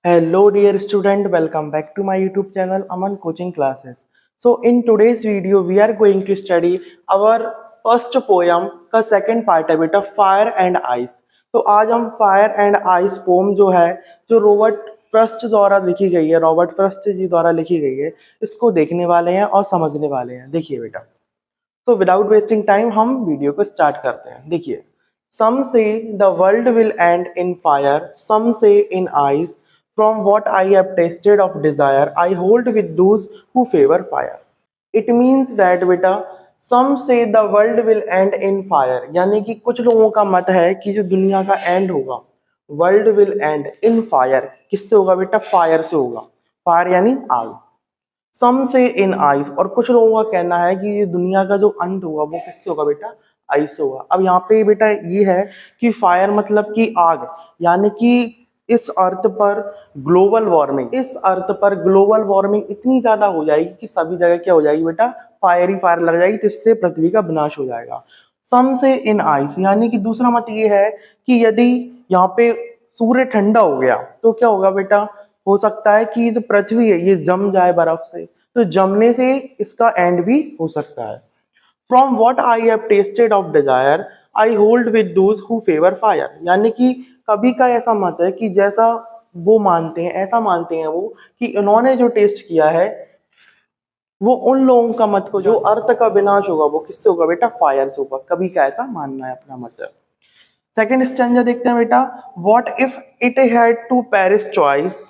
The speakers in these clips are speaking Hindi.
Hello dear student, welcome back to my YouTube channel Aman Coaching Classes. So in today's video we are going to study our first poem का second part है बेटा Fire and Ice. तो आज हम Fire and Ice poem जो है जो रॉबर्ट फ्रॉस्ट द्वारा लिखी गई है, रॉबर्ट फ्रॉस्ट जी द्वारा लिखी गई है, इसको देखने वाले हैं और समझने वाले हैं। देखिए बेटा, तो विदाउट वेस्टिंग टाइम हम वीडियो को स्टार्ट करते हैं। देखिए, some say the world will end in fire, some say in ice. From what I have tasted of desire, I hold with those who favor fire. It means that बेटा, some say the world will end in fire, यानी कि कुछ लोगों का मत है कि जो दुनिया का एंड होगा, world will end in fire, किससे होगा बेटा? फायर से होगा। फायर यानी आग। सम से इन आइस, और कुछ लोगों का कहना है कि ये दुनिया का जो अंत होगा वो किससे होगा बेटा? आइस से होगा। अब यहाँ पे बेटा ये है कि फायर मतलब कि आग, यानी कि इस अर्थ पर ग्लोबल वार्मिंग, इस अर्थ पर ग्लोबल वार्मिंग इतनी ज्यादा हो जाएगी कि सभी जगह क्या हो जाएगी बेटा? फायर ही फायर लग जाएगी, जिससे पृथ्वी का विनाश हो जाएगा। सम से इन आइस, यानी कि दूसरा मत ये है कि यदि यहाँ पे सूर्य ठंडा हो गया तो क्या होगा बेटा? हो सकता है कि जो पृथ्वी है ये जम जाए बर्फ से, तो जमने से इसका एंड भी हो सकता है। From what I have tasted of desire, I hold with those who favour fire, यानी कि कभी का ऐसा मत है कि जैसा वो मानते हैं, ऐसा मानते हैं वो कि इन्होंने जो टेस्ट किया है वो उन लोगों का मत को जो अर्थ का विनाश होगा वो किससे होगा बेटा? फायर से होगा। कभी का ऐसा मानना है, अपना मत है। सेकेंड स्टैंजा देखते हैं बेटा। What if it had to perish twice,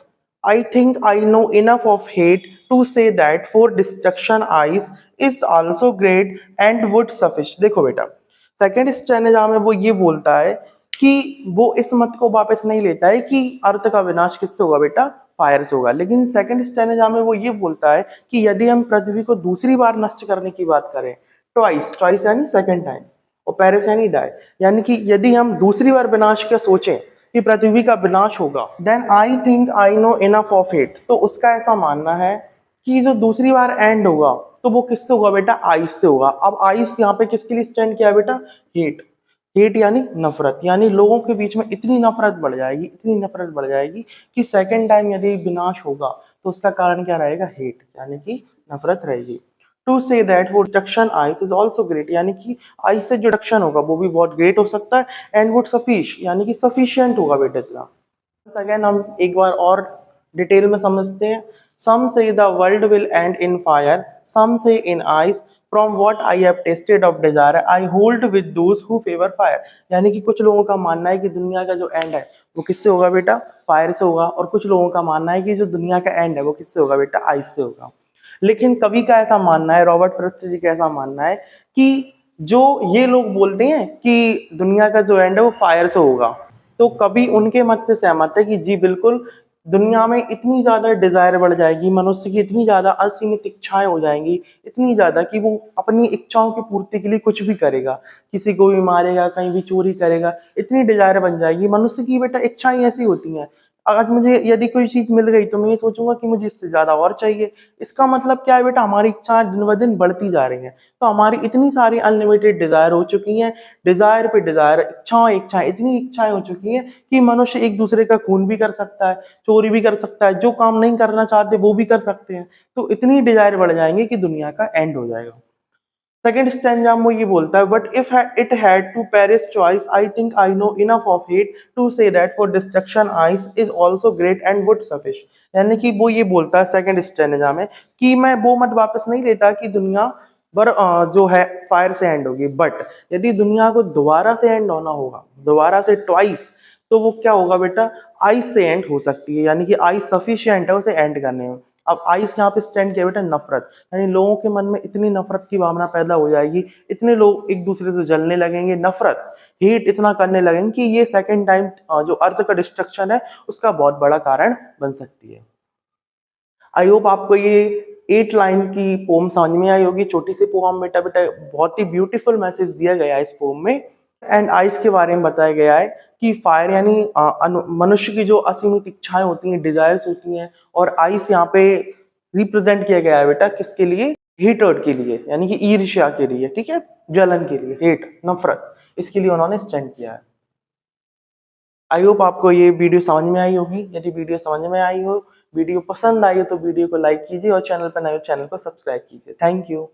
I think I know enough of hate to say that for destruction ice is also great and would suffice. देखो बेटा, सेकेंड स्टैंजा में वो ये बोलता है कि वो इस मत को वापस नहीं लेता है कि अर्थ का विनाश किससे होगा बेटा? फायर से होगा। लेकिन सेकेंड स्टैंजा में वो ये बोलता है कि यदि हम पृथ्वी को दूसरी बार नष्ट करने की बात करें, ट्वाइस, ट्वाइस यानी सेकेंड टाइम, और पेरिस यानी डाई, यानी कि यदि हम दूसरी बार विनाश का सोचें कि पृथ्वी का विनाश होगा, then I think I know enough of it, तो उसका ऐसा मानना है कि जो दूसरी बार एंड होगा तो वो किससे होगा बेटा? आइस से होगा। अब आइस यहाँ पे किसके लिए स्टैंड किया बेटा? हीट। हेट यानी नफरत, यानी लोगों के बीच में इतनी नफरत बढ़ जाएगी, इतनी नफरत बढ़ जाएगी कि सेकेंड टाइम यदि विनाश होगा तो उसका कारण क्या रहेगा? हेट, यानी कि नफरत रहेगी। टू से दैट वो destruction ice is also great, यानी कि आइस से जो डिस्ट्रक्शन होगा वो भी बहुत ग्रेट हो सकता है। एंड वुड सफिश, यानी कि सफिशियंट होगा बेटा इतना। अगेन हम एक बार और डिटेल में समझते हैं। Some say the world will end in fire, some say in ice. From what I have tasted of desire, I hold with those who favour fire, यानी कि कुछ लोगों का मानना है कि दुनिया का जो एंड है वो किससे होगा बेटा? फायर से होगा। और कुछ लोगों का मानना है कि जो दुनिया का एंड है वो किससे होगा बेटा? आइस से होगा। लेकिन कवि का ऐसा मानना है, रॉबर्ट फ्रॉस्ट जी का ऐसा मानना है कि जो ये लोग बोलते हैं कि दुनिया का जो एंड है वो फायर से होगा, तो कवि उनके मत से सहमत है कि जी बिल्कुल, दुनिया में इतनी ज्यादा डिजायर बढ़ जाएगी, मनुष्य की इतनी ज्यादा असीमित इच्छाएं हो जाएंगी, इतनी ज्यादा कि वो अपनी इच्छाओं की पूर्ति के लिए कुछ भी करेगा, किसी को भी मारेगा, कहीं भी चोरी करेगा, इतनी डिजायर बन जाएगी। मनुष्य की बेटा इच्छाएं ऐसी होती हैं, आज मुझे यदि कोई चीज मिल गई तो मैं ये सोचूंगा कि मुझे इससे ज्यादा और चाहिए। इसका मतलब क्या है बेटा? हमारी इच्छाएं दिन ब दिन बढ़ती जा रही हैं, तो हमारी इतनी सारी अनलिमिटेड डिजायर हो चुकी हैं, डिजायर पे डिजायर, इच्छाएं इच्छाएं, इतनी इच्छाएं हो चुकी हैं कि मनुष्य एक दूसरे का खून भी कर सकता है, चोरी भी कर सकता है, जो काम नहीं करना चाहते वो भी कर सकते हैं। तो इतनी डिजायर बढ़ जाएंगे कि दुनिया का एंड हो जाएगा। सेकेंड स्टैंजा में वो ये बोलता है, but if it had to perish twice, I think I know enough of hate to say that for destruction ice is also great and would suffice, यानी कि वो ये बोलता है सेकेंड स्टैंजा में कि मैं वो मत वापस नहीं लेता कि दुनिया पर जो है फायर से एंड होगी, बट यदि दुनिया को दोबारा से एंड होना होगा, दोबारा से ट्वाइस, तो वो क्या होगा बेटा? आइस से एंड हो सकती है, यानी कि आइस सफिशियंट है उसे एंड करने में। अब आइस यहाँ पे स्टैंड किया बेटा नफरत, यानी लोगों के मन में इतनी नफरत की भावना पैदा हो जाएगी, इतने लोग एक दूसरे से जलने लगेंगे, नफरत हेट इतना करने लगेंगे कि ये सेकंड टाइम जो अर्थ का डिस्ट्रक्शन है उसका बहुत बड़ा कारण बन सकती है। आई होप आपको ये 8 लाइन की पोम समझ में आई होगी। छोटी सी पोम बेटा बेटा बहुत ही ब्यूटीफुल मैसेज दिया गया है इस पोम में। एंड आइस के बारे में बताया गया है कि फायर यानी मनुष्य की जो असीमित इच्छाएं होती हैं, डिजायर्स होती हैं, और आइस यहाँ पे रिप्रेजेंट किया गया है बेटा किसके लिए? हेटर्ड के लिए, यानी कि ईर्ष्या के लिए, ठीक है, जलन के लिए, हेट, नफरत, इसके लिए उन्होंने स्टैंड किया है। आई होप आपको ये वीडियो समझ में आई होगी। यदि वीडियो समझ में आई हो, वीडियो पसंद आई हो तो वीडियो को लाइक कीजिए और चैनल पर नए हो चैनल को सब्सक्राइब कीजिए। Thank you.